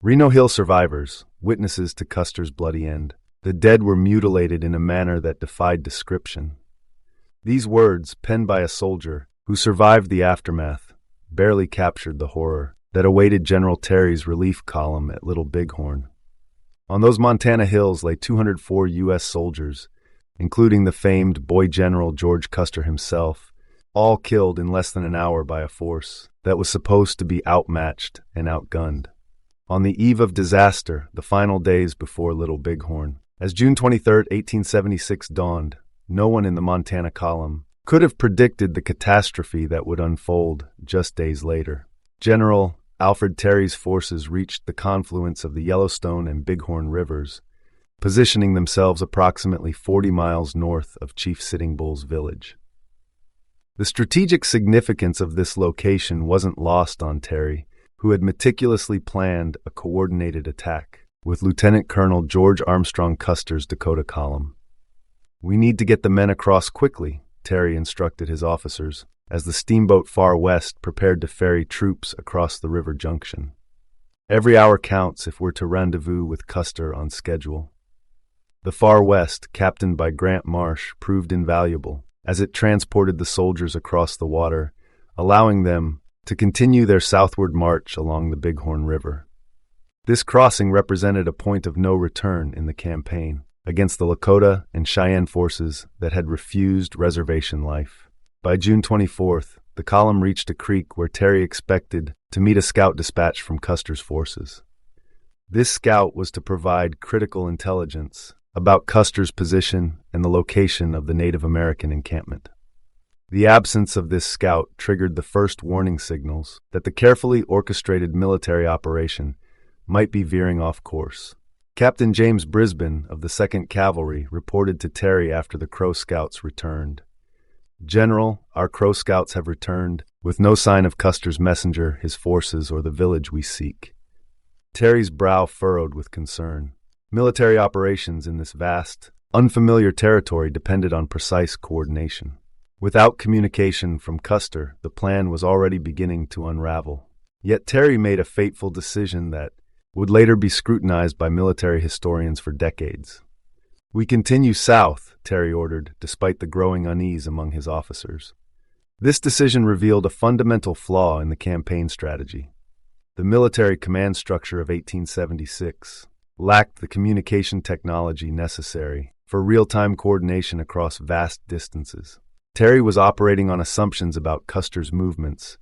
Reno Hill survivors, witnesses to Custer's bloody end. The dead were mutilated in a manner that defied description. These words, penned by a soldier who survived the aftermath, barely captured the horror that awaited General Terry's relief column at Little Bighorn. On those Montana hills lay 204 U.S. soldiers, including the famed boy General George Custer himself, all killed in less than an hour by a force that was supposed to be outmatched and outgunned. On the eve of disaster, the final days before Little Bighorn, as June 23, 1876 dawned, no one in the Montana column could have predicted the catastrophe that would unfold just days later. General Alfred Terry's forces reached the confluence of the Yellowstone and Bighorn rivers, positioning themselves approximately 40 miles north of Chief Sitting Bull's village. The strategic significance of this location wasn't lost on Terry, who had meticulously planned a coordinated attack with Lieutenant Colonel George Armstrong Custer's Dakota column. "We need to get the men across quickly," Terry instructed his officers, as the steamboat Far West prepared to ferry troops across the river junction. "Every hour counts if we're to rendezvous with Custer on schedule." The Far West, captained by Grant Marsh, proved invaluable, as it transported the soldiers across the water, allowing them to continue their southward march along the Bighorn River. This crossing represented a point of no return in the campaign against the Lakota and Cheyenne forces that had refused reservation life. By June 24th, the column reached a creek where Terry expected to meet a scout dispatch from Custer's forces. This scout was to provide critical intelligence about Custer's position and the location of the Native American encampment. The absence of this scout triggered the first warning signals that the carefully orchestrated military operation might be veering off course. Captain James Brisbane of the 2nd Cavalry reported to Terry after the Crow Scouts returned. "General, our Crow Scouts have returned, with no sign of Custer's messenger, his forces, or the village we seek." Terry's brow furrowed with concern. Military operations in this vast, unfamiliar territory depended on precise coordination. Without communication from Custer, the plan was already beginning to unravel. Yet Terry made a fateful decision that would later be scrutinized by military historians for decades. "We continue south," Terry ordered, despite the growing unease among his officers. This decision revealed a fundamental flaw in the campaign strategy. The military command structure of 1876 lacked the communication technology necessary for real-time coordination across vast distances. Terry was operating on assumptions about Custer's movements,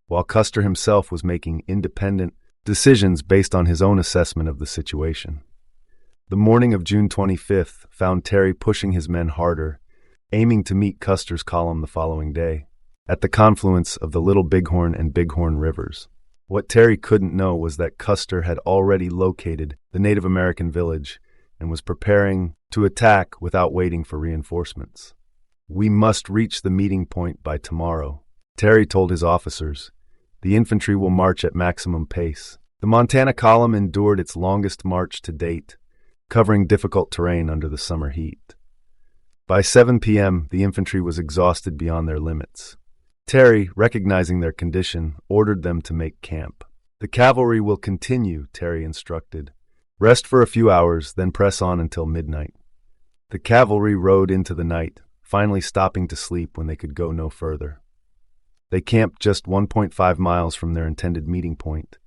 while Custer himself was making independent decisions based on his own assessment of the situation. The morning of June 25th found Terry pushing his men harder, aiming to meet Custer's column the following day, at the confluence of the Little Bighorn and Bighorn rivers. What Terry couldn't know was that Custer had already located the Native American village and was preparing to attack without waiting for reinforcements. "We must reach the meeting point by tomorrow," Terry told his officers. "The infantry will march at maximum pace." The Montana column endured its longest march to date, covering difficult terrain under the summer heat. By 7 p.m., the infantry was exhausted beyond their limits. Terry, recognizing their condition, ordered them to make camp. "The cavalry will continue," Terry instructed. "Rest for a few hours, then press on until midnight." The cavalry rode into the night, finally stopping to sleep when they could go no further. They camped just 1.5 miles from their intended meeting point,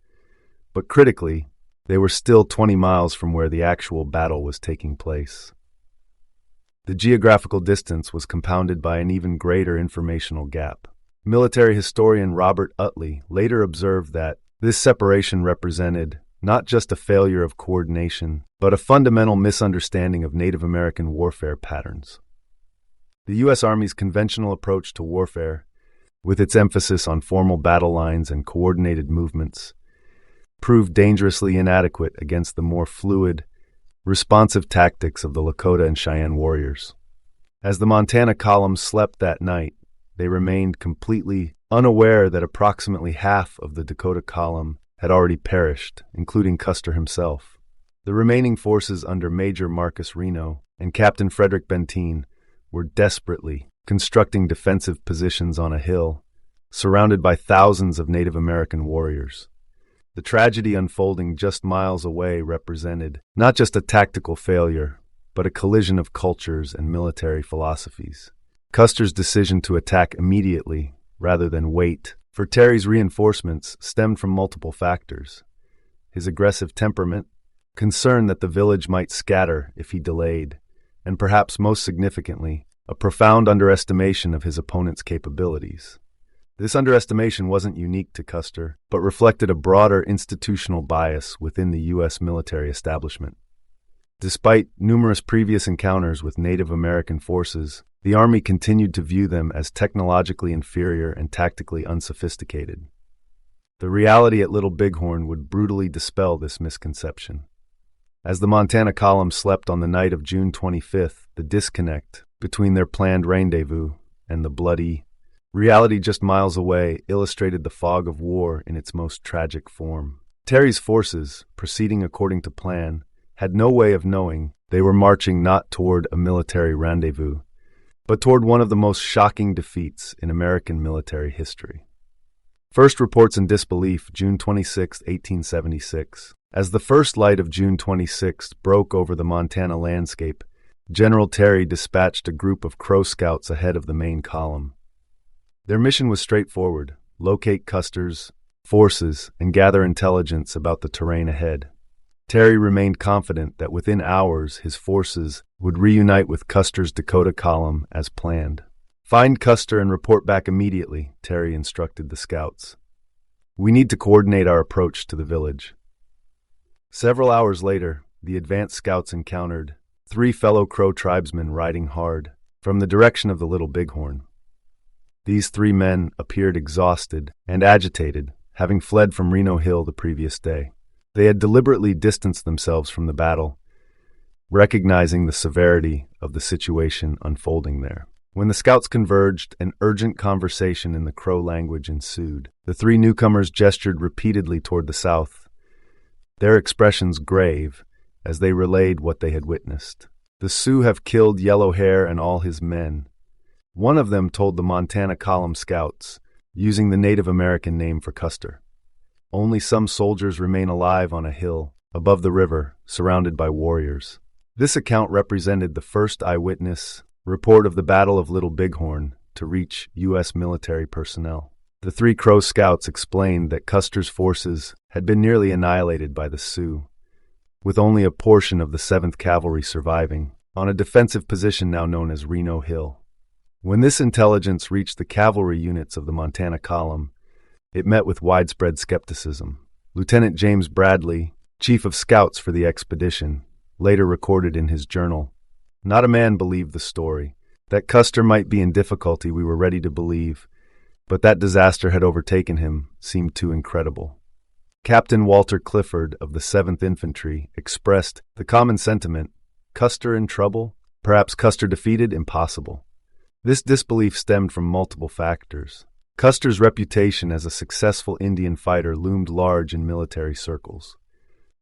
but critically, they were still 20 miles from where the actual battle was taking place. The geographical distance was compounded by an even greater informational gap. Military historian Robert Utley later observed that this separation represented not just a failure of coordination, but a fundamental misunderstanding of Native American warfare patterns. The U.S. Army's conventional approach to warfare, with its emphasis on formal battle lines and coordinated movements, proved dangerously inadequate against the more fluid, responsive tactics of the Lakota and Cheyenne warriors. As the Montana column slept that night, they remained completely unaware that approximately half of the Dakota column had already perished, including Custer himself. The remaining forces under Major Marcus Reno and Captain Frederick Benteen were desperately constructing defensive positions on a hill, surrounded by thousands of Native American warriors. The tragedy unfolding just miles away represented not just a tactical failure, but a collision of cultures and military philosophies. Custer's decision to attack immediately, rather than wait for Terry's reinforcements, stemmed from multiple factors. His aggressive temperament, concern that the village might scatter if he delayed, and perhaps most significantly, a profound underestimation of his opponent's capabilities. This underestimation wasn't unique to Custer, but reflected a broader institutional bias within the U.S. military establishment. Despite numerous previous encounters with Native American forces, the Army continued to view them as technologically inferior and tactically unsophisticated. The reality at Little Bighorn would brutally dispel this misconception. As the Montana column slept on the night of June 25th, the disconnect between their planned rendezvous and the bloody reality just miles away illustrated the fog of war in its most tragic form. Terry's forces, proceeding according to plan, had no way of knowing they were marching not toward a military rendezvous, but toward one of the most shocking defeats in American military history. First reports in disbelief, June 26, 1876. As the first light of June 26 broke over the Montana landscape, General Terry dispatched a group of Crow Scouts ahead of the main column. Their mission was straightforward: locate Custer's forces and gather intelligence about the terrain ahead. Terry remained confident that within hours his forces would reunite with Custer's Dakota column as planned. "Find Custer and report back immediately," Terry instructed the scouts. "We need to coordinate our approach to the village." Several hours later, the advance scouts encountered 3 fellow Crow tribesmen riding hard from the direction of the Little Bighorn. These 3 men appeared exhausted and agitated, having fled from Reno Hill the previous day. They had deliberately distanced themselves from the battle, recognizing the severity of the situation unfolding there. When the scouts converged, an urgent conversation in the Crow language ensued. The 3 newcomers gestured repeatedly toward the south, their expressions grave as they relayed what they had witnessed. "The Sioux have killed Yellow Hair and all his men," one of them told the Montana column scouts, using the Native American name for Custer. "Only some soldiers remain alive on a hill above the river, surrounded by warriors." This account represented the first eyewitness report of the Battle of Little Bighorn to reach U.S. military personnel. The 3 Crow Scouts explained that Custer's forces had been nearly annihilated by the Sioux, with only a portion of the 7th Cavalry surviving, on a defensive position now known as Reno Hill. When this intelligence reached the cavalry units of the Montana column, it met with widespread skepticism. Lieutenant James Bradley, chief of scouts for the expedition, later recorded in his journal, "Not a man believed the story. That Custer might be in difficulty we were ready to believe, but that disaster had overtaken him seemed too incredible." Captain Walter Clifford of the 7th Infantry expressed the common sentiment, "Custer in trouble? Perhaps Custer defeated? Impossible." This disbelief stemmed from multiple factors. Custer's reputation as a successful Indian fighter loomed large in military circles.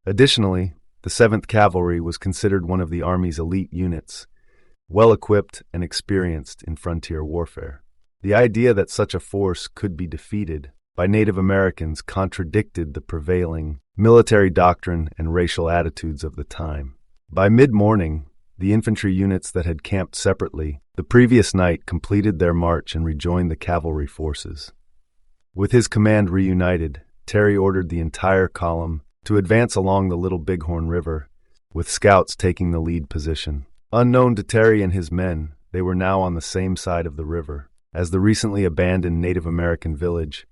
Additionally, the 7th Cavalry was considered one of the Army's elite units, well-equipped and experienced in frontier warfare. The idea that such a force could be defeated by Native Americans contradicted the prevailing military doctrine and racial attitudes of the time. By mid-morning, the infantry units that had camped separately the previous night completed their march and rejoined the cavalry forces. With his command reunited, Terry ordered the entire column to advance along the Little Bighorn River, with scouts taking the lead position. Unknown to Terry and his men, they were now on the same side of the river as the recently abandoned Native American village,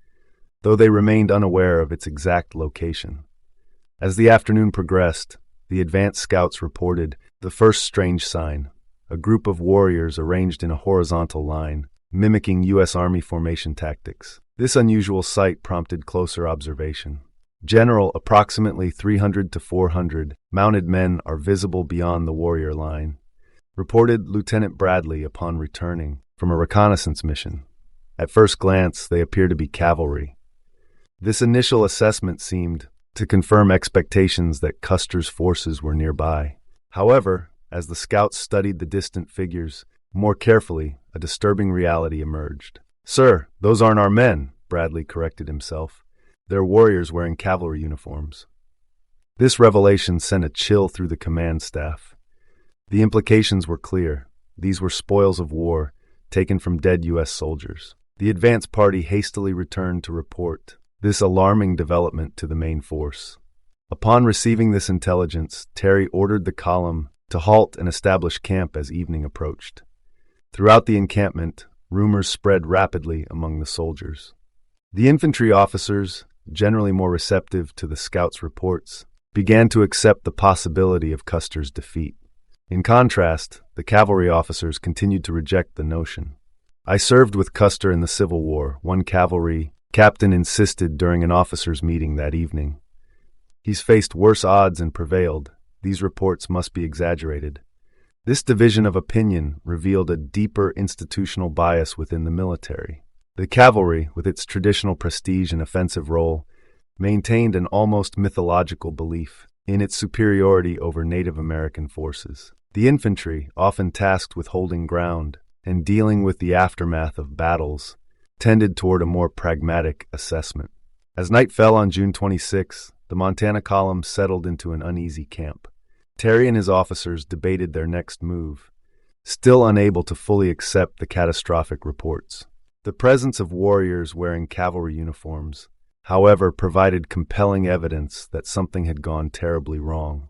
though they remained unaware of its exact location. As the afternoon progressed, the advance scouts reported the first strange sign: a group of warriors arranged in a horizontal line, mimicking U.S. Army formation tactics. This unusual sight prompted closer observation. Approximately 300 to 400 mounted men are visible beyond the warrior line, reported Lieutenant Bradley upon returning from a reconnaissance mission. At first glance, they appear to be cavalry. This initial assessment seemed to confirm expectations that Custer's forces were nearby. However, as the scouts studied the distant figures more carefully, a disturbing reality emerged. "Sir, those aren't our men," Bradley corrected himself. their warriors wearing cavalry uniforms. This revelation sent a chill through the command staff. The implications were clear. These were spoils of war, taken from dead U.S. soldiers. The advance party hastily returned to report this alarming development to the main force. Upon receiving this intelligence, Terry ordered the column to halt and establish camp as evening approached. Throughout the encampment, rumors spread rapidly among the soldiers. The infantry officers, generally more receptive to the scouts' reports, began to accept the possibility of Custer's defeat. In contrast, the cavalry officers continued to reject the notion. "I served with Custer in the Civil War," one cavalry captain insisted during an officers' meeting that evening. "He's faced worse odds and prevailed. These reports must be exaggerated." This division of opinion revealed a deeper institutional bias within the military. The cavalry, with its traditional prestige and offensive role, maintained an almost mythological belief in its superiority over Native American forces. The infantry, often tasked with holding ground and dealing with the aftermath of battles, tended toward a more pragmatic assessment. As night fell on June 26, the Montana column settled into an uneasy camp. Terry and his officers debated their next move, still unable to fully accept the catastrophic reports. The presence of warriors wearing cavalry uniforms, however, provided compelling evidence that something had gone terribly wrong.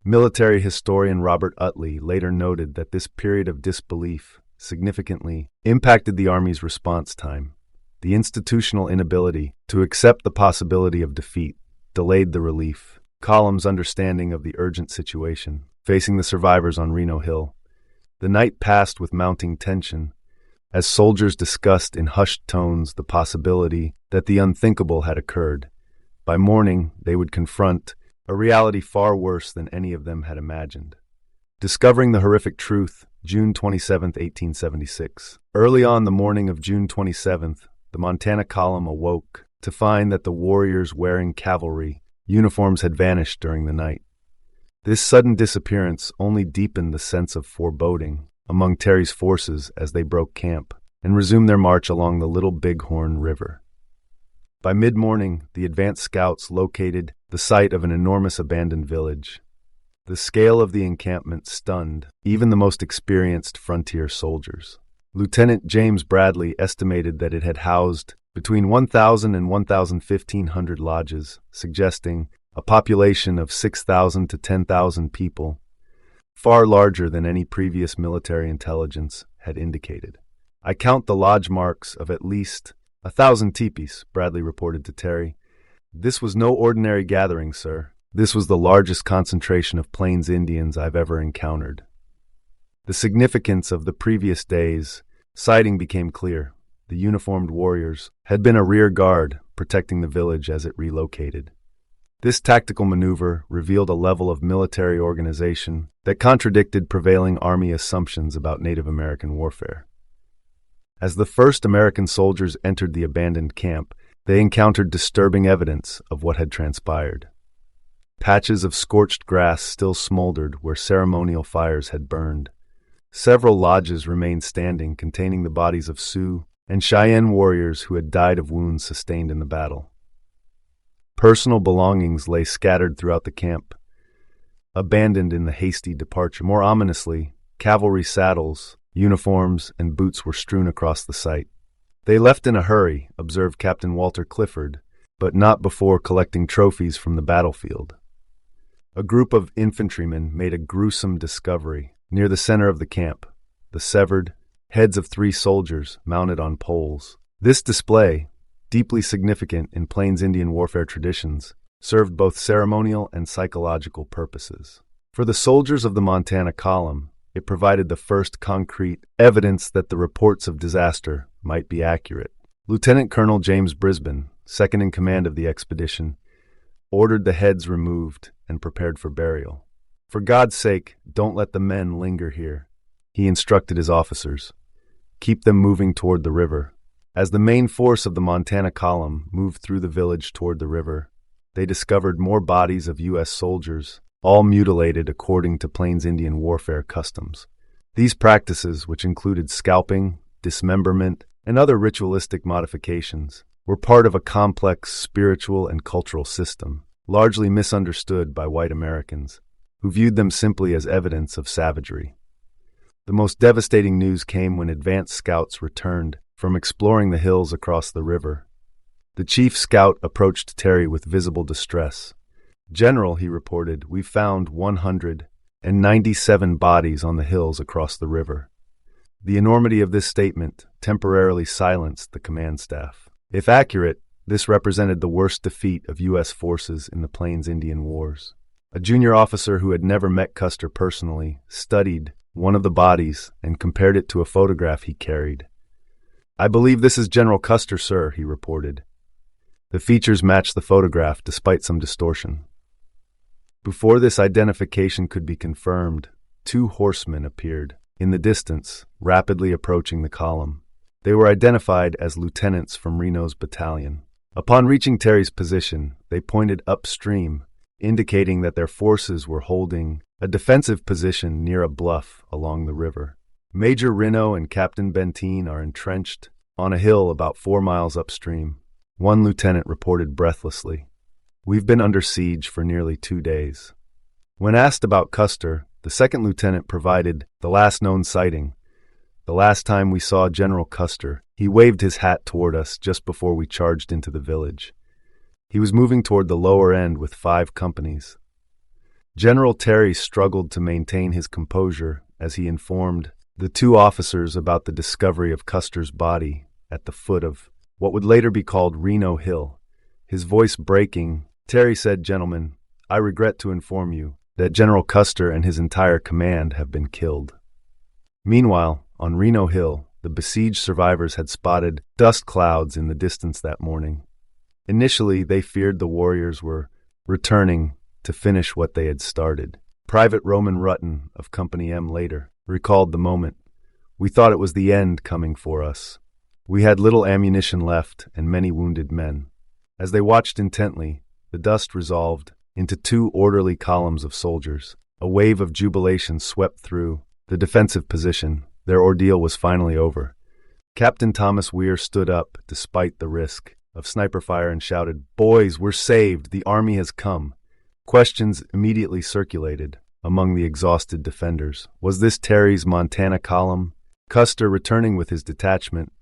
Military historian Robert Utley later noted that this period of disbelief significantly impacted the Army's response time. The institutional inability to accept the possibility of defeat delayed the relief column's understanding of the urgent situation facing the survivors on Reno Hill. The night passed with mounting tension, as soldiers discussed in hushed tones the possibility that the unthinkable had occurred. By morning, they would confront a reality far worse than any of them had imagined. Discovering the horrific truth, June 27, 1876. Early on the morning of June 27th, the Montana column awoke to find that the warriors wearing cavalry uniforms had vanished during the night. This sudden disappearance only deepened the sense of foreboding among Terry's forces as they broke camp and resumed their march along the Little Bighorn River. By mid-morning, the advance scouts located the site of an enormous abandoned village. The scale of the encampment stunned even the most experienced frontier soldiers. Lieutenant James Bradley estimated that it had housed between 1,000 and 1,500 lodges, suggesting a population of 6,000 to 10,000 people, far larger than any previous military intelligence had indicated. "I count the lodge marks of at least 1,000 teepees," Bradley reported to Terry. "This was no ordinary gathering, sir. This was the largest concentration of Plains Indians I've ever encountered." The significance of the previous day's sighting became clear. The uniformed warriors had been a rear guard protecting the village as it relocated. This tactical maneuver revealed a level of military organization that contradicted prevailing Army assumptions about Native American warfare. As the first American soldiers entered the abandoned camp, they encountered disturbing evidence of what had transpired. Patches of scorched grass still smoldered where ceremonial fires had burned. Several lodges remained standing, containing the bodies of Sioux and Cheyenne warriors who had died of wounds sustained in the battle. Personal belongings lay scattered throughout the camp, abandoned in the hasty departure. More ominously, cavalry saddles, uniforms, and boots were strewn across the site. "They left in a hurry," observed Captain Walter Clifford, "but not before collecting trophies from the battlefield." A group of infantrymen made a gruesome discovery near the center of the camp: the severed heads of 3 soldiers mounted on poles. This display, deeply significant in Plains Indian warfare traditions, served both ceremonial and psychological purposes. For the soldiers of the Montana column, it provided the first concrete evidence that the reports of disaster might be accurate. Lieutenant Colonel James Brisbane, second in command of the expedition, ordered the heads removed and prepared for burial. "For God's sake, don't let the men linger here," he instructed his officers. "Keep them moving toward the river." As the main force of the Montana column moved through the village toward the river, they discovered more bodies of U.S. soldiers, all mutilated according to Plains Indian warfare customs. These practices, which included scalping, dismemberment, and other ritualistic modifications, were part of a complex spiritual and cultural system, largely misunderstood by white Americans, who viewed them simply as evidence of savagery. The most devastating news came when advance scouts returned from exploring the hills across the river. The chief scout approached Terry with visible distress. "General," he reported, "we found 197 bodies on the hills across the river." The enormity of this statement temporarily silenced the command staff. If accurate, this represented the worst defeat of U.S. forces in the Plains Indian Wars. A junior officer who had never met Custer personally studied one of the bodies and compared it to a photograph he carried. "I believe this is General Custer, sir," he reported. The features matched the photograph despite some distortion. Before this identification could be confirmed, two horsemen appeared in the distance, rapidly approaching the column. They were identified as lieutenants from Reno's battalion. Upon reaching Terry's position, they pointed upstream, indicating that their forces were holding a defensive position near a bluff along the river. "Major Reno and Captain Benteen are entrenched on a hill about 4 miles upstream," one lieutenant reported breathlessly. "We've been under siege for nearly 2 days." When asked about Custer, the second lieutenant provided the last known sighting. "The last time we saw General Custer, he waved his hat toward us just before we charged into the village. He was moving toward the lower end with 5 companies." General Terry struggled to maintain his composure as he informed the 2 officers about the discovery of Custer's body at the foot of what would later be called Reno Hill. His voice breaking, Terry said, "Gentlemen, I regret to inform you that General Custer and his entire command have been killed." Meanwhile, on Reno Hill, the besieged survivors had spotted dust clouds in the distance that morning. Initially, they feared the warriors were returning to finish what they had started. Private Roman Rutten of Company M later recalled the moment. "We thought it was the end coming for us. We had little ammunition left and many wounded men." As they watched intently, the dust resolved into 2 orderly columns of soldiers. A wave of jubilation swept through the defensive position. Their ordeal was finally over. Captain Thomas Weir stood up despite the risk of sniper fire and shouted, "Boys, we're saved. The army has come." Questions immediately circulated among the exhausted defenders. Was this Terry's Montana column, Custer returning with his detachment,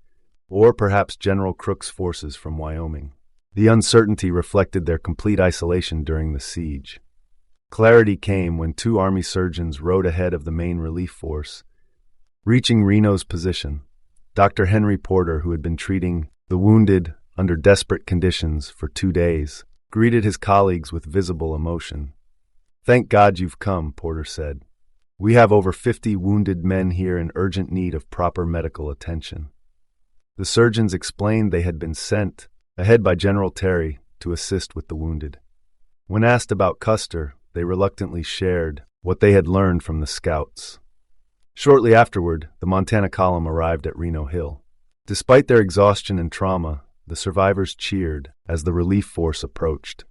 or perhaps General Crook's forces from Wyoming? The uncertainty reflected their complete isolation during the siege. Clarity came when 2 Army surgeons rode ahead of the main relief force. Reaching Reno's position, Dr. Henry Porter, who had been treating the wounded under desperate conditions for 2 days, greeted his colleagues with visible emotion. "Thank God you've come," Porter said. "We have over 50 wounded men here in urgent need of proper medical attention." The surgeons explained they had been sent ahead by General Terry to assist with the wounded. When asked about Custer, they reluctantly shared what they had learned from the scouts. Shortly afterward, the Montana column arrived at Reno Hill. Despite their exhaustion and trauma, the survivors cheered as the relief force approached.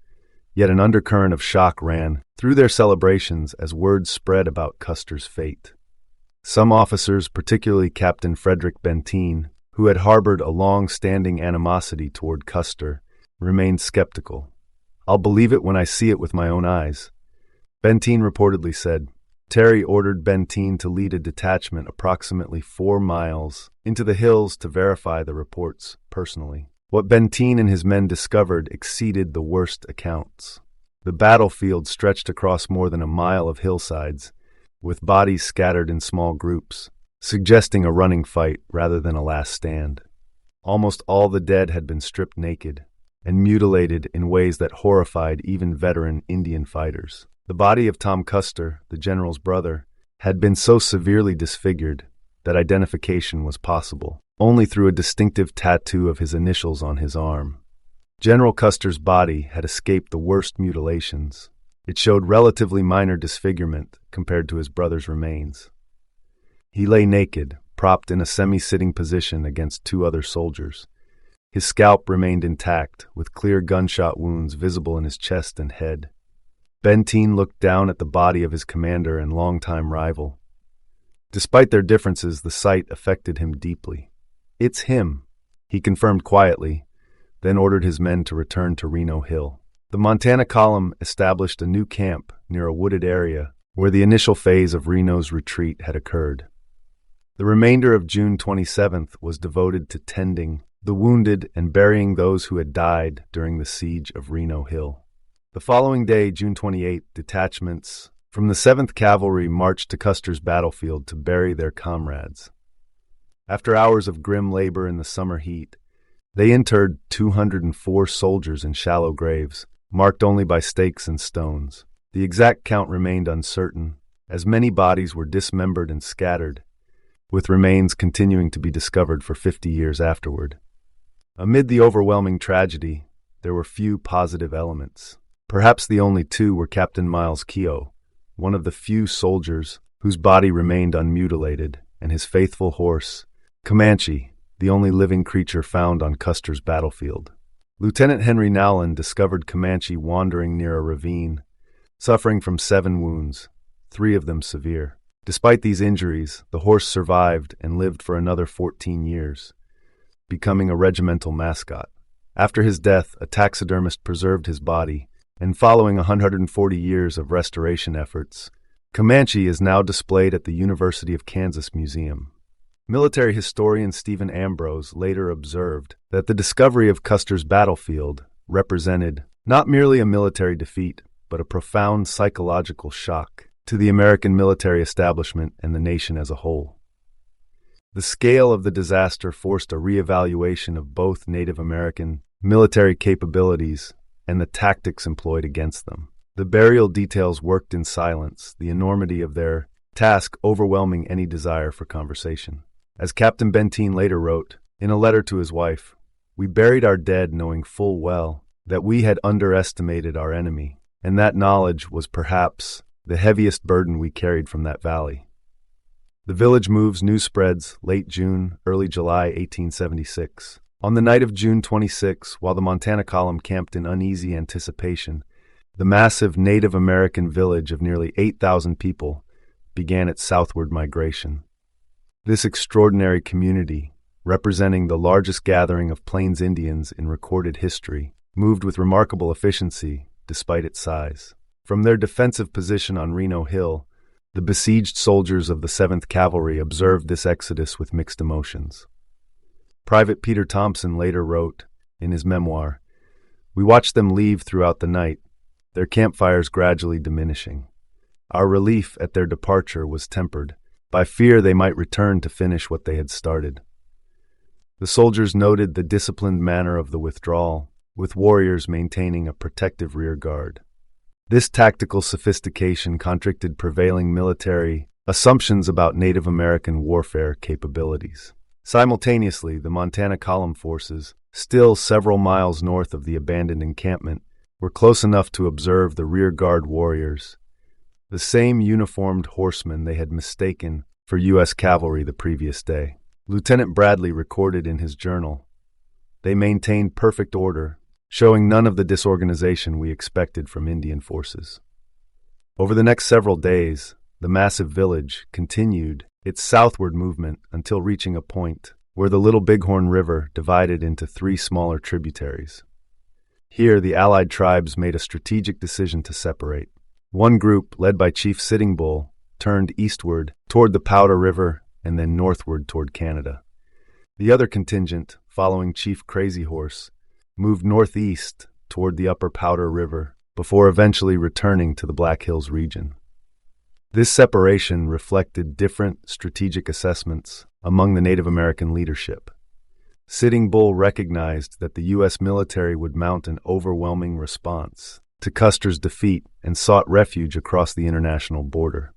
Yet an undercurrent of shock ran through their celebrations as word spread about Custer's fate. Some officers, particularly Captain Frederick Benteen, who had harbored a long-standing animosity toward Custer, remained skeptical. "I'll believe it when I see it with my own eyes," Benteen reportedly said. Terry ordered Benteen to lead a detachment approximately 4 miles into the hills to verify the reports personally. What Benteen and his men discovered exceeded the worst accounts. The battlefield stretched across more than a mile of hillsides, with bodies scattered in small groups, suggesting a running fight rather than a last stand. Almost all the dead had been stripped naked and mutilated in ways that horrified even veteran Indian fighters. The body of Tom Custer, the general's brother, had been so severely disfigured that identification was possible only through a distinctive tattoo of his initials on his arm. General Custer's body had escaped the worst mutilations. It showed relatively minor disfigurement compared to his brother's remains. He lay naked, propped in a semi-sitting position against 2 other soldiers. His scalp remained intact, with clear gunshot wounds visible in his chest and head. Benteen looked down at the body of his commander and longtime rival. Despite their differences, the sight affected him deeply. "It's him," he confirmed quietly, then ordered his men to return to Reno Hill. The Montana column established a new camp near a wooded area where the initial phase of Reno's retreat had occurred. The remainder of June 27th was devoted to tending the wounded and burying those who had died during the siege of Reno Hill. The following day, June 28th, detachments from the 7th Cavalry marched to Custer's battlefield to bury their comrades. After hours of grim labor in the summer heat, they interred 204 soldiers in shallow graves, marked only by stakes and stones. The exact count remained uncertain, as many bodies were dismembered and scattered, with remains continuing to be discovered for 50 years afterward. Amid the overwhelming tragedy, there were few positive elements. Perhaps the only two were Captain Miles Keogh, one of the few soldiers whose body remained unmutilated, and his faithful horse, Comanche, the only living creature found on Custer's battlefield. Lieutenant Henry Nowlin discovered Comanche wandering near a ravine, suffering from 7 wounds, 3 of them severe. Despite these injuries, the horse survived and lived for another 14 years, becoming a regimental mascot. After his death, a taxidermist preserved his body, and following 140 years of restoration efforts, Comanche is now displayed at the University of Kansas Museum. Military historian Stephen Ambrose later observed that the discovery of Custer's battlefield represented not merely a military defeat, but a profound psychological shock to the American military establishment and the nation as a whole. The scale of the disaster forced a reevaluation of both Native American military capabilities and the tactics employed against them. The burial details worked in silence, the enormity of their task overwhelming any desire for conversation. As Captain Benteen later wrote, in a letter to his wife, "We buried our dead knowing full well that we had underestimated our enemy, and that knowledge was perhaps the heaviest burden we carried from that valley." The Village Moves news spreads late June, early July 1876. On the night of June 26, while the Montana column camped in uneasy anticipation, the massive Native American village of nearly 8,000 people began its southward migration. This extraordinary community, representing the largest gathering of Plains Indians in recorded history, moved with remarkable efficiency despite its size. From their defensive position on Reno Hill, the besieged soldiers of the 7th Cavalry observed this exodus with mixed emotions. Private Peter Thompson later wrote, in his memoir, "We watched them leave throughout the night, their campfires gradually diminishing. Our relief at their departure was tempered by fear they might return to finish what they had started." The soldiers noted the disciplined manner of the withdrawal, with warriors maintaining a protective rear guard. This tactical sophistication contradicted prevailing military assumptions about Native American warfare capabilities. Simultaneously, the Montana column forces, still several miles north of the abandoned encampment, were close enough to observe the rear guard warriors, the same uniformed horsemen they had mistaken for U.S. cavalry the previous day. Lieutenant Bradley recorded in his journal, "They maintained perfect order, showing none of the disorganization we expected from Indian forces." Over the next several days, the massive village continued its southward movement until reaching a point where the Little Bighorn River divided into 3 smaller tributaries. Here, the Allied tribes made a strategic decision to separate. One group, led by Chief Sitting Bull, turned eastward toward the Powder River and then northward toward Canada. The other contingent, following Chief Crazy Horse, moved northeast toward the upper Powder River before eventually returning to the Black Hills region. This separation reflected different strategic assessments among the Native American leadership. Sitting Bull recognized that the U.S. military would mount an overwhelming response to Custer's defeat and sought refuge across the international border.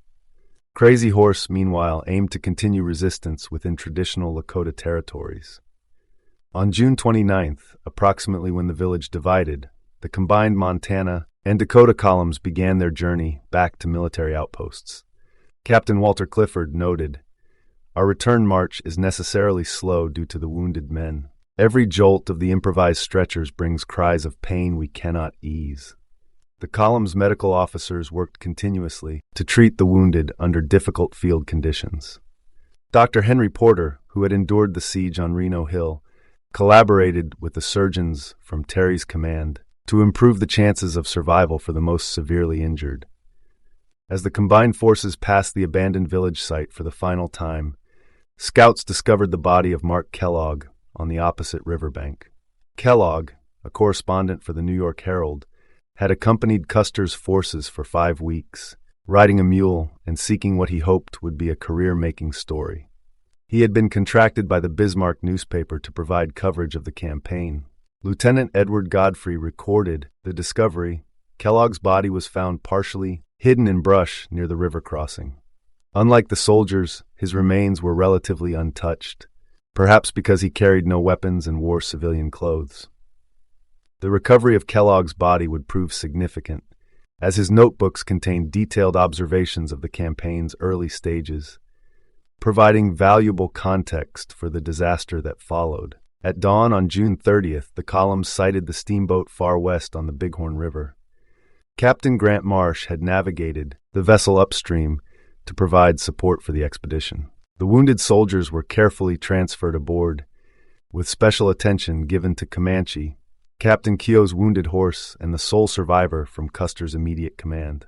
Crazy Horse, meanwhile, aimed to continue resistance within traditional Lakota territories. On June 29th, approximately when the village divided, the combined Montana and Dakota columns began their journey back to military outposts. Captain Walter Clifford noted, "Our return march is necessarily slow due to the wounded men. Every jolt of the improvised stretchers brings cries of pain we cannot ease." The column's medical officers worked continuously to treat the wounded under difficult field conditions. Dr. Henry Porter, who had endured the siege on Reno Hill, collaborated with the surgeons from Terry's command to improve the chances of survival for the most severely injured. As the combined forces passed the abandoned village site for the final time, scouts discovered the body of Mark Kellogg on the opposite riverbank. Kellogg, a correspondent for the New York Herald, had accompanied Custer's forces for 5 weeks, riding a mule and seeking what he hoped would be a career-making story. He had been contracted by the Bismarck newspaper to provide coverage of the campaign. Lieutenant Edward Godfrey recorded the discovery. Kellogg's body was found partially hidden in brush near the river crossing. Unlike the soldiers, his remains were relatively untouched, perhaps because he carried no weapons and wore civilian clothes. The recovery of Kellogg's body would prove significant, as his notebooks contained detailed observations of the campaign's early stages, providing valuable context for the disaster that followed. At dawn on June 30th, the column sighted the steamboat Far West on the Bighorn River. Captain Grant Marsh had navigated the vessel upstream to provide support for the expedition. The wounded soldiers were carefully transferred aboard, with special attention given to Comanche, Captain Keogh's wounded horse and the sole survivor from Custer's immediate command.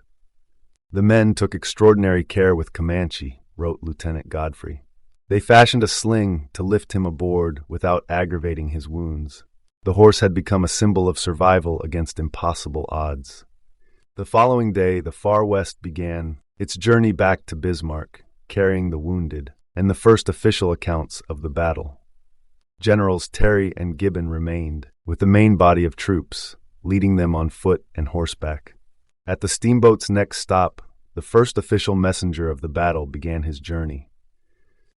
"The men took extraordinary care with Comanche," wrote Lieutenant Godfrey. "They fashioned a sling to lift him aboard without aggravating his wounds. The horse had become a symbol of survival against impossible odds." The following day, the Far West began its journey back to Bismarck, carrying the wounded, and the first official accounts of the battle. Generals Terry and Gibbon remained, with the main body of troops, leading them on foot and horseback. At the steamboat's next stop, the first official messenger of the battle began his journey.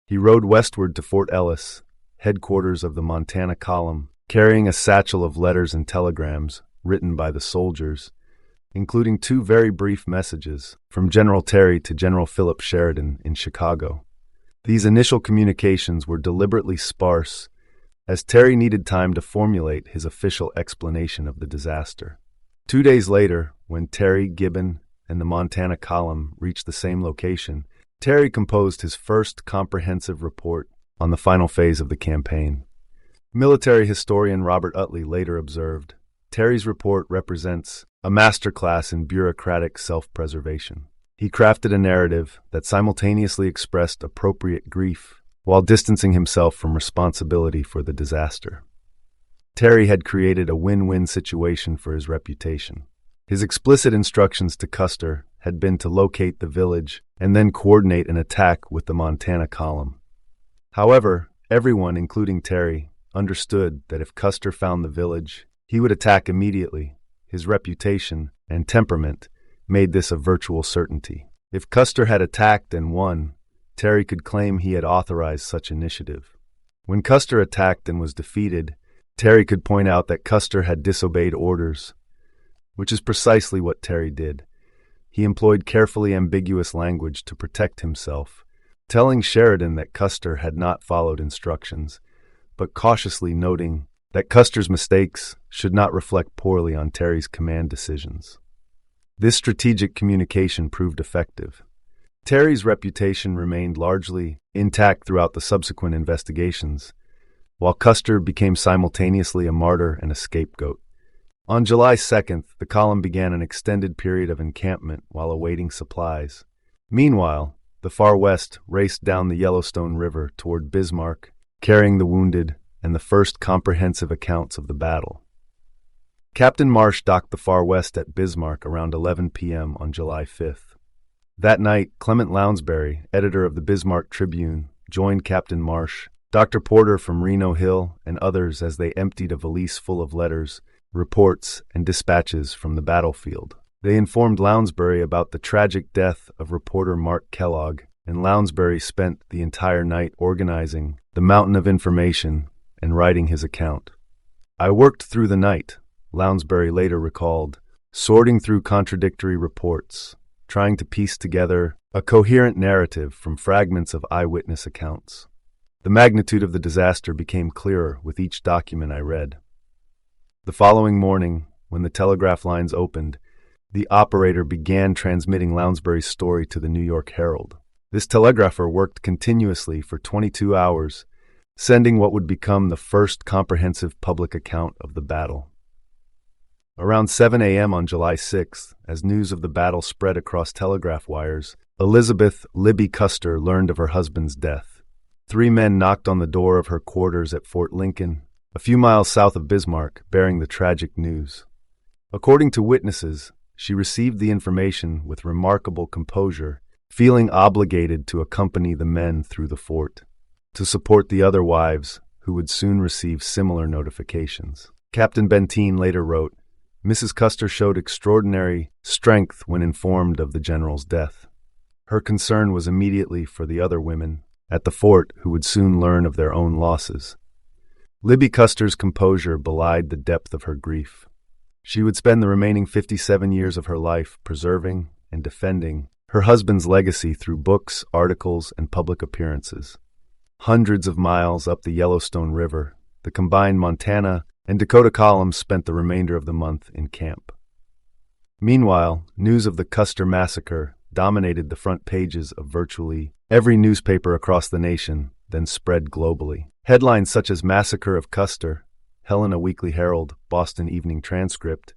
He rode westward to Fort Ellis, headquarters of the Montana column, carrying a satchel of letters and telegrams written by the soldiers, including 2 very brief messages from General Terry to General Philip Sheridan in Chicago. These initial communications were deliberately sparse, as Terry needed time to formulate his official explanation of the disaster. 2 days later, when Terry, Gibbon, and the Montana column reached the same location, Terry composed his first comprehensive report on the final phase of the campaign. Military historian Robert Utley later observed, "Terry's report represents a masterclass in bureaucratic self-preservation. He crafted a narrative that simultaneously expressed appropriate grief while distancing himself from responsibility for the disaster." Terry had created a win-win situation for his reputation. His explicit instructions to Custer had been to locate the village and then coordinate an attack with the Montana column. However, everyone, including Terry, understood that if Custer found the village, he would attack immediately. His reputation and temperament made this a virtual certainty. If Custer had attacked and won, Terry could claim he had authorized such initiative. When Custer attacked and was defeated, Terry could point out that Custer had disobeyed orders, which is precisely what Terry did. He employed carefully ambiguous language to protect himself, telling Sheridan that Custer had not followed instructions, but cautiously noting that Custer's mistakes should not reflect poorly on Terry's command decisions. This strategic communication proved effective. Terry's reputation remained largely intact throughout the subsequent investigations, while Custer became simultaneously a martyr and a scapegoat. On July 2nd, the column began an extended period of encampment while awaiting supplies. Meanwhile, the Far West raced down the Yellowstone River toward Bismarck, carrying the wounded and the first comprehensive accounts of the battle. Captain Marsh docked the Far West at Bismarck around 11 p.m. on July 5th. That night, Clement Lounsbury, editor of the Bismarck Tribune, joined Captain Marsh, Dr. Porter from Reno Hill, and others as they emptied a valise full of letters, reports, and dispatches from the battlefield. They informed Lounsbury about the tragic death of reporter Mark Kellogg, and Lounsbury spent the entire night organizing the mountain of information and writing his account. "I worked through the night," Lounsbury later recalled, "sorting through contradictory reports, trying to piece together a coherent narrative from fragments of eyewitness accounts. The magnitude of the disaster became clearer with each document I read." The following morning, when the telegraph lines opened, the operator began transmitting Lounsbury's story to the New York Herald. This telegrapher worked continuously for 22 hours, sending what would become the first comprehensive public account of the battle. Around 7 a.m. on July 6th, as news of the battle spread across telegraph wires, Elizabeth "Libby" Custer learned of her husband's death. 3 men knocked on the door of her quarters at Fort Lincoln, a few miles south of Bismarck, bearing the tragic news. According to witnesses, she received the information with remarkable composure, feeling obligated to accompany the men through the fort, to support the other wives who would soon receive similar notifications. Captain Benteen later wrote, "Mrs. Custer showed extraordinary strength when informed of the general's death. Her concern was immediately for the other women at the fort who would soon learn of their own losses." Libby Custer's composure belied the depth of her grief. She would spend the remaining 57 years of her life preserving and defending her husband's legacy through books, articles, and public appearances. Hundreds of miles up the Yellowstone River, the combined Montana and Dakota columns spent the remainder of the month in camp. Meanwhile, news of the Custer massacre dominated the front pages of virtually every newspaper across the nation, then spread globally. Headlines such as "Massacre of Custer," Helena Weekly Herald, Boston Evening Transcript,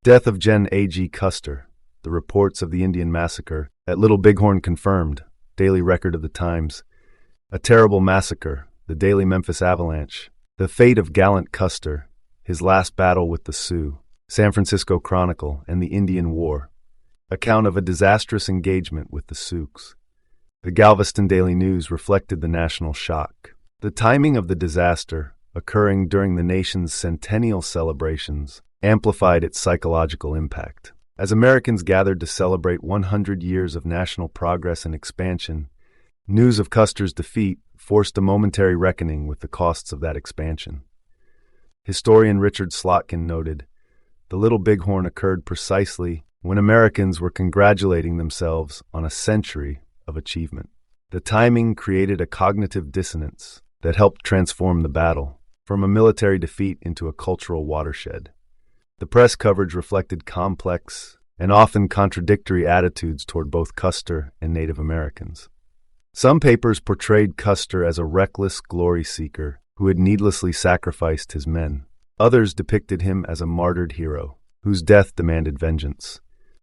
"Death of Gen A.G. Custer," the reports of the Indian massacre at Little Bighorn confirmed, Daily Record of the Times, "A Terrible Massacre," the Daily Memphis Avalanche, "The Fate of Gallant Custer," his last battle with the Sioux, San Francisco Chronicle, and the Indian War, account of a disastrous engagement with the Sioux. The Galveston Daily News reflected the national shock. The timing of the disaster, occurring during the nation's centennial celebrations, amplified its psychological impact. As Americans gathered to celebrate 100 years of national progress and expansion, news of Custer's defeat forced a momentary reckoning with the costs of that expansion. Historian Richard Slotkin noted, "The Little Bighorn occurred precisely when Americans were congratulating themselves on a century of achievement. The timing created a cognitive dissonance that helped transform the battle from a military defeat into a cultural watershed." The press coverage reflected complex and often contradictory attitudes toward both Custer and Native Americans. Some papers portrayed Custer as a reckless glory seeker who had needlessly sacrificed his men. Others depicted him as a martyred hero, whose death demanded vengeance.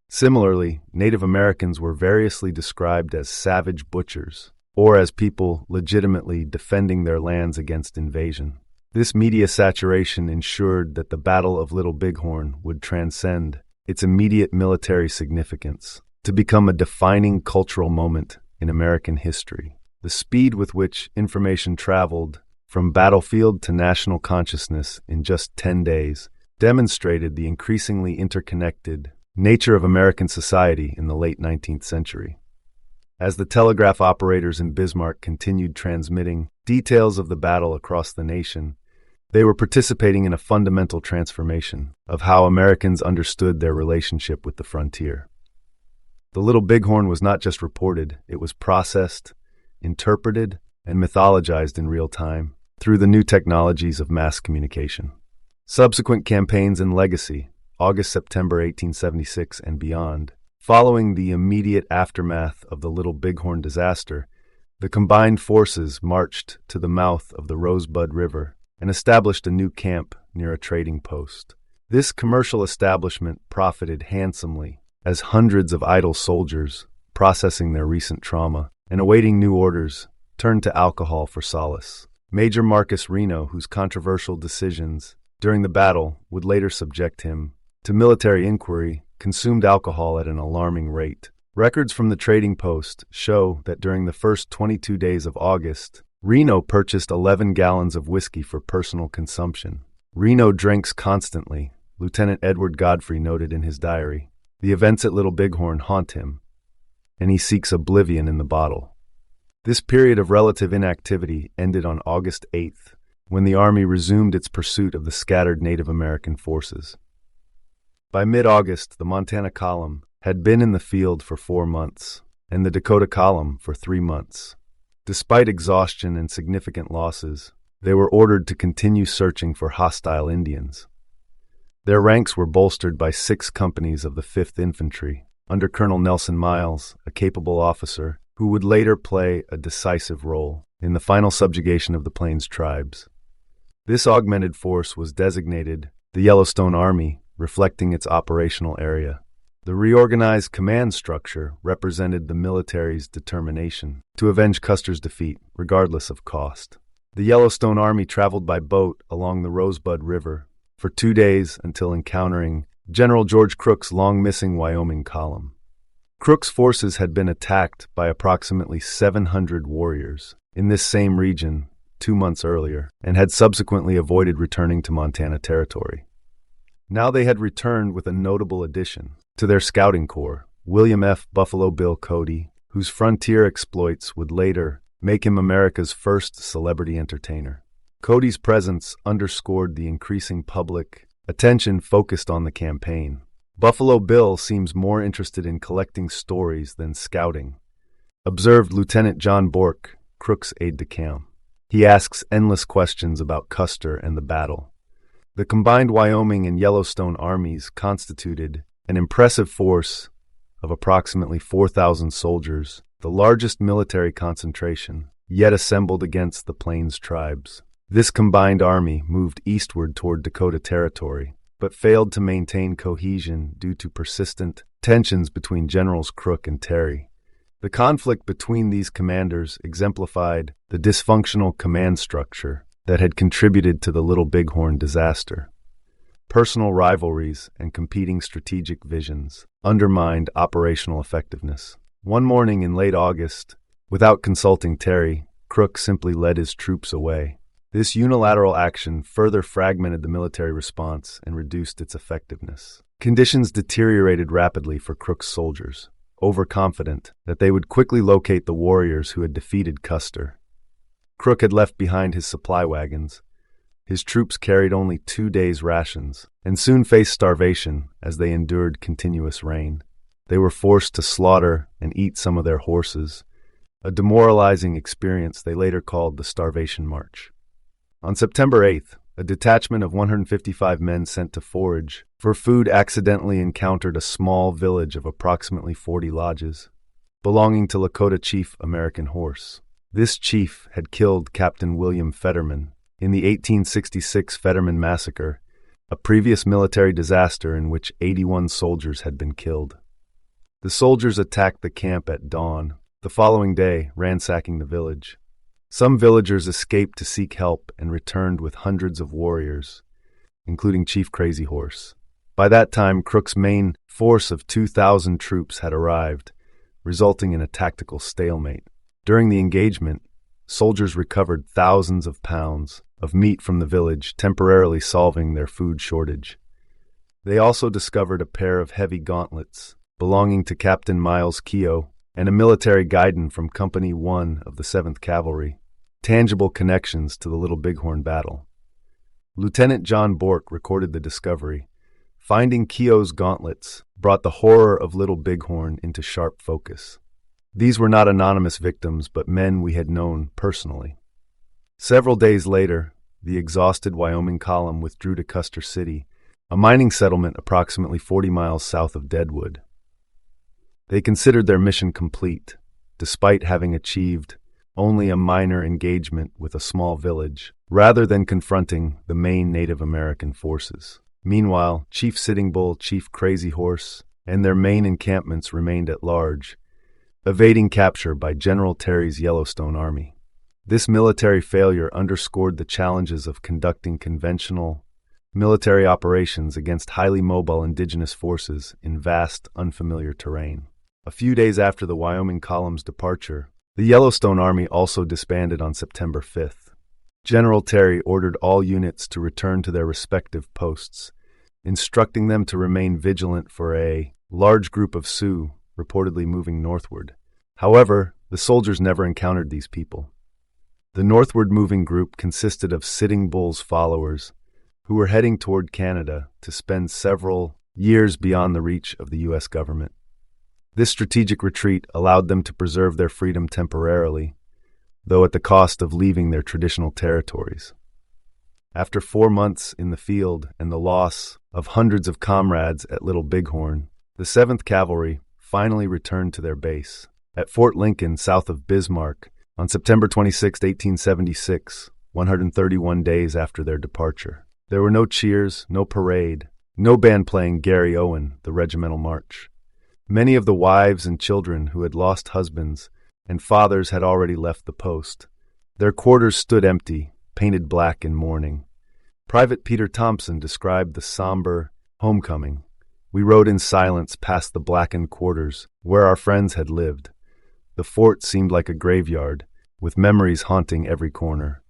Similarly, Native Americans were variously described as savage butchers, or as people legitimately defending their lands against invasion. This media saturation ensured that the Battle of Little Bighorn would transcend its immediate military significance to become a defining cultural moment in American history. The speed with which information traveled from battlefield to national consciousness in just 10 days demonstrated the increasingly interconnected nature of American society in the late 19th century. As the telegraph operators in Bismarck continued transmitting details of the battle across the nation, they were participating in a fundamental transformation of how Americans understood their relationship with the frontier. The Little Bighorn was not just reported, it was processed, interpreted, and mythologized in real time through the new technologies of mass communication. Subsequent campaigns and legacy, August-September 1876 and beyond, following the immediate aftermath of the Little Bighorn disaster, the combined forces marched to the mouth of the Rosebud River and established a new camp near a trading post. This commercial establishment profited handsomely as hundreds of idle soldiers, processing their recent trauma and awaiting new orders, turned to alcohol for solace. Major Marcus Reno, whose controversial decisions during the battle would later subject him to military inquiry, consumed alcohol at an alarming rate. Records from the trading post show that during the first 22 days of August, Reno purchased 11 gallons of whiskey for personal consumption. Reno drinks constantly, Lieutenant Edward Godfrey noted in his diary. The events at Little Bighorn haunt him, and he seeks oblivion in the bottle. This period of relative inactivity ended on August 8th, when the Army resumed its pursuit of the scattered Native American forces. By mid-August, the Montana Column had been in the field for 4 months, and the Dakota Column for 3 months. Despite exhaustion and significant losses, they were ordered to continue searching for hostile Indians. Their ranks were bolstered by 6 companies of the 5th Infantry, under Colonel Nelson Miles, a capable officer who would later play a decisive role in the final subjugation of the Plains tribes. This augmented force was designated the Yellowstone Army, reflecting its operational area. The reorganized command structure represented the military's determination to avenge Custer's defeat, regardless of cost. The Yellowstone Army traveled by boat along the Rosebud River for 2 days until encountering General George Crook's long-missing Wyoming column. Crook's forces had been attacked by approximately 700 warriors in this same region 2 months earlier and had subsequently avoided returning to Montana Territory. Now they had returned with a notable addition to their scouting corps, William F. Buffalo Bill Cody, whose frontier exploits would later make him America's first celebrity entertainer. Cody's presence underscored the increasing public attention focused on the campaign. Buffalo Bill seems more interested in collecting stories than scouting, observed Lieutenant John Bork, Crook's aide-de-camp. He asks endless questions about Custer and the battle. The combined Wyoming and Yellowstone armies constituted an impressive force of approximately 4,000 soldiers, the largest military concentration yet assembled against the Plains tribes. This combined army moved eastward toward Dakota Territory, but failed to maintain cohesion due to persistent tensions between Generals Crook and Terry. The conflict between these commanders exemplified the dysfunctional command structure that had contributed to the Little Bighorn disaster. Personal rivalries and competing strategic visions undermined operational effectiveness. One morning in late August, without consulting Terry, Crook simply led his troops away. This unilateral action further fragmented the military response and reduced its effectiveness. Conditions deteriorated rapidly for Crook's soldiers, overconfident that they would quickly locate the warriors who had defeated Custer. Crook had left behind his supply wagons. His troops carried only 2 days' rations and soon faced starvation as they endured continuous rain. They were forced to slaughter and eat some of their horses, a demoralizing experience they later called the Starvation March. On September 8th, a detachment of 155 men sent to forage for food accidentally encountered a small village of approximately 40 lodges, belonging to Lakota Chief American Horse. This chief had killed Captain William Fetterman in the 1866 Fetterman Massacre, a previous military disaster in which 81 soldiers had been killed. The soldiers attacked the camp at dawn the following day, ransacking the village. Some villagers escaped to seek help and returned with hundreds of warriors, including Chief Crazy Horse. By that time, Crook's main force of 2,000 troops had arrived, resulting in a tactical stalemate. During the engagement, soldiers recovered thousands of pounds of meat from the village, temporarily solving their food shortage. They also discovered a pair of heavy gauntlets belonging to Captain Miles Keogh and a military guidon from Company 1 of the 7th Cavalry, tangible connections to the Little Bighorn battle. Lieutenant John Bork recorded the discovery. Finding Keogh's gauntlets brought the horror of Little Bighorn into sharp focus. These were not anonymous victims, but men we had known personally. Several days later, the exhausted Wyoming column withdrew to Custer City, a mining settlement approximately 40 miles south of Deadwood. They considered their mission complete, despite having achieved only a minor engagement with a small village, rather than confronting the main Native American forces. Meanwhile, Chief Sitting Bull, Chief Crazy Horse, and their main encampments remained at large, evading capture by General Terry's Yellowstone Army. This military failure underscored the challenges of conducting conventional military operations against highly mobile indigenous forces in vast, unfamiliar terrain. A few days after the Wyoming column's departure, the Yellowstone Army also disbanded on September 5th. General Terry ordered all units to return to their respective posts, instructing them to remain vigilant for a large group of Sioux reportedly moving northward. However, the soldiers never encountered these people. The northward moving group consisted of Sitting Bull's followers, who were heading toward Canada to spend several years beyond the reach of the U.S. government. This strategic retreat allowed them to preserve their freedom temporarily, though at the cost of leaving their traditional territories. After 4 months in the field and the loss of hundreds of comrades at Little Bighorn, the 7th Cavalry finally returned to their base. At Fort Lincoln, south of Bismarck, On September 26, 1876, 131 days after their departure, there were no cheers, no parade, no band playing Gary Owen, the regimental march. Many of the wives and children who had lost husbands and fathers had already left the post. Their quarters stood empty, painted black in mourning. Private Peter Thompson described the somber homecoming. We rode in silence past the blackened quarters where our friends had lived. The fort seemed like a graveyard, with memories haunting every corner.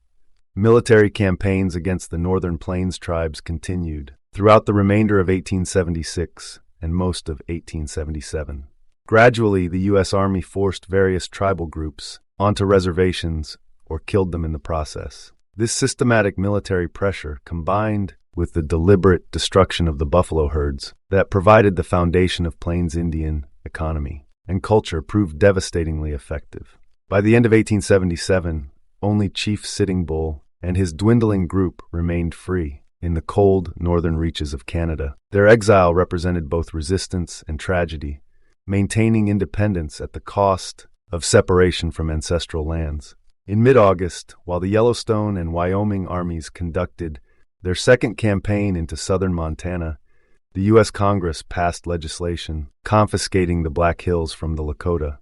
Military campaigns against the Northern Plains tribes continued throughout the remainder of 1876 and most of 1877. Gradually, the U.S. Army forced various tribal groups onto reservations or killed them in the process. This systematic military pressure, combined with the deliberate destruction of the buffalo herds that provided the foundation of Plains Indian economy and culture, proved devastatingly effective. By the end of 1877, only Chief Sitting Bull and his dwindling group remained free in the cold northern reaches of Canada. Their exile represented both resistance and tragedy, maintaining independence at the cost of separation from ancestral lands. In mid-August, while the Yellowstone and Wyoming armies conducted their second campaign into southern Montana, the U.S. Congress passed legislation confiscating the Black Hills from the Lakota.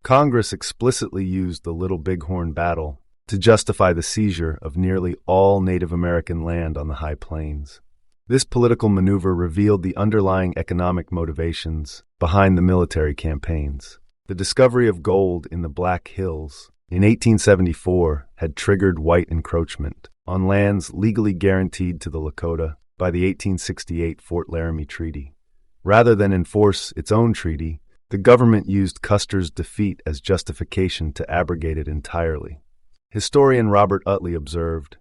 Congress explicitly used the Little Bighorn battle to justify the seizure of nearly all Native American land on the High Plains. This political maneuver revealed the underlying economic motivations behind the military campaigns. The discovery of gold in the Black Hills in 1874 had triggered white encroachment on lands legally guaranteed to the Lakota by the 1868 Fort Laramie Treaty. Rather than enforce its own treaty, the government used Custer's defeat as justification to abrogate it entirely. Historian Robert Utley observed,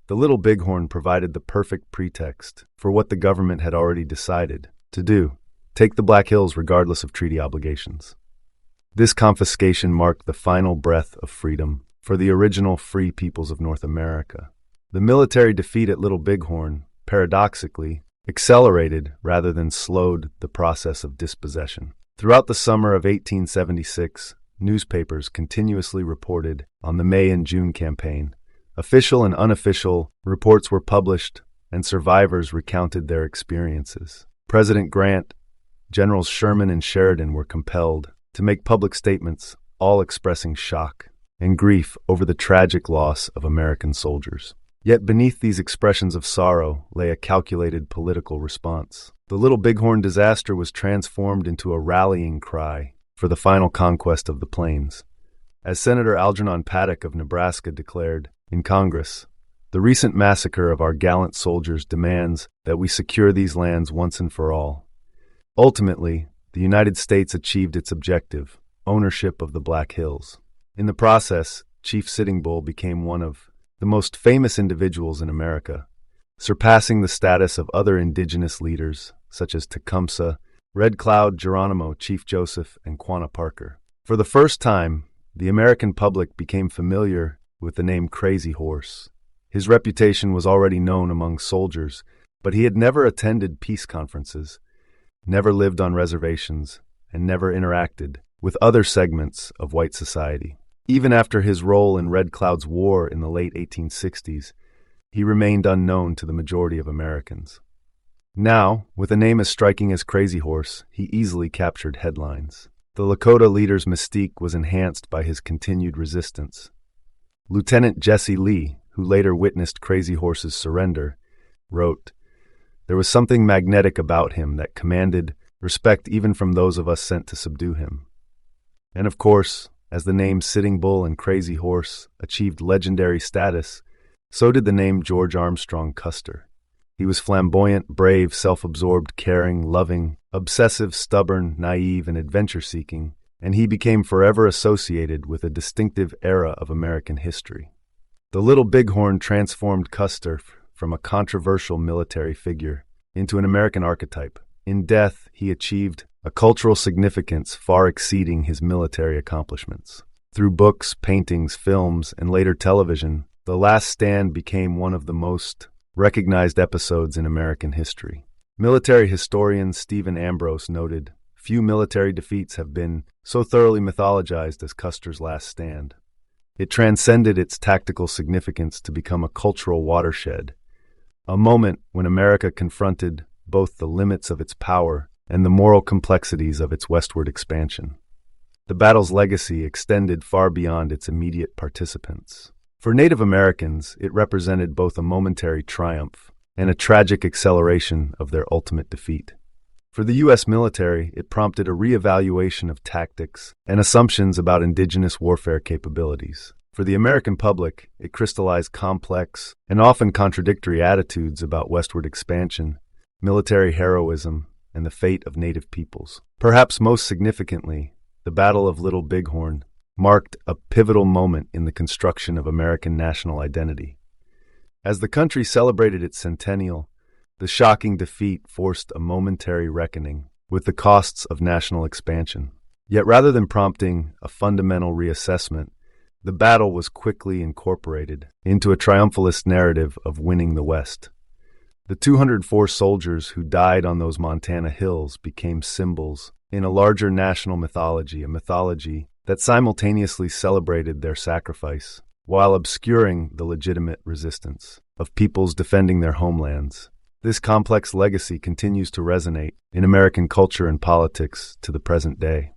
"The Little Bighorn provided the perfect pretext for what the government had already decided to do, take the Black Hills regardless of treaty obligations." This confiscation marked the final breath of freedom for the original free peoples of North America. The military defeat at Little Bighorn, paradoxically, accelerated rather than slowed the process of dispossession. Throughout the summer of 1876, newspapers continuously reported on the May and June campaign. Official and unofficial reports were published, and survivors recounted their experiences. President Grant, Generals Sherman and Sheridan were compelled to make public statements, all expressing shock and grief over the tragic loss of American soldiers. Yet beneath these expressions of sorrow lay a calculated political response. The Little Bighorn disaster was transformed into a rallying cry for the final conquest of the plains. As Senator Algernon Paddock of Nebraska declared in Congress, "The recent massacre of our gallant soldiers demands that we secure these lands once and for all." Ultimately, the United States achieved its objective, ownership of the Black Hills. In the process, Chief Sitting Bull became one of the most famous individuals in America, surpassing the status of other indigenous leaders such as Tecumseh, Red Cloud, Geronimo, Chief Joseph, and Quanah Parker. For the first time, the American public became familiar with the name Crazy Horse. His reputation was already known among soldiers, but he had never attended peace conferences, never lived on reservations, and never interacted with other segments of white society. Even after his role in Red Cloud's war in the late 1860s, he remained unknown to the majority of Americans. Now, with a name as striking as Crazy Horse, he easily captured headlines. The Lakota leader's mystique was enhanced by his continued resistance. Lieutenant Jesse Lee, who later witnessed Crazy Horse's surrender, wrote, "There was something magnetic about him that commanded respect even from those of us sent to subdue him." And of course, as the names Sitting Bull and Crazy Horse achieved legendary status, so did the name George Armstrong Custer. He was flamboyant, brave, self-absorbed, caring, loving, obsessive, stubborn, naive, and adventure-seeking, and he became forever associated with a distinctive era of American history. The Little Bighorn transformed Custer from a controversial military figure into an American archetype. In death, he achieved a cultural significance far exceeding his military accomplishments. Through books, paintings, films, and later television, The Last Stand became one of the most recognized episodes in American history. Military historian Stephen Ambrose noted, "Few military defeats have been so thoroughly mythologized as Custer's last stand." It transcended its tactical significance to become a cultural watershed, a moment when America confronted both the limits of its power and the moral complexities of its westward expansion. The battle's legacy extended far beyond its immediate participants. For Native Americans, it represented both a momentary triumph and a tragic acceleration of their ultimate defeat. For the U.S. military, it prompted a reevaluation of tactics and assumptions about indigenous warfare capabilities. For the American public, it crystallized complex and often contradictory attitudes about westward expansion, military heroism, and the fate of Native peoples. Perhaps most significantly, the Battle of Little Bighorn marked a pivotal moment in the construction of American national identity. As the country celebrated its centennial, the shocking defeat forced a momentary reckoning with the costs of national expansion. Yet rather than prompting a fundamental reassessment, the battle was quickly incorporated into a triumphalist narrative of winning the West. The 204 soldiers who died on those Montana hills became symbols in a larger national mythology, a mythology that simultaneously celebrated their sacrifice while obscuring the legitimate resistance of peoples defending their homelands. This complex legacy continues to resonate in American culture and politics to the present day.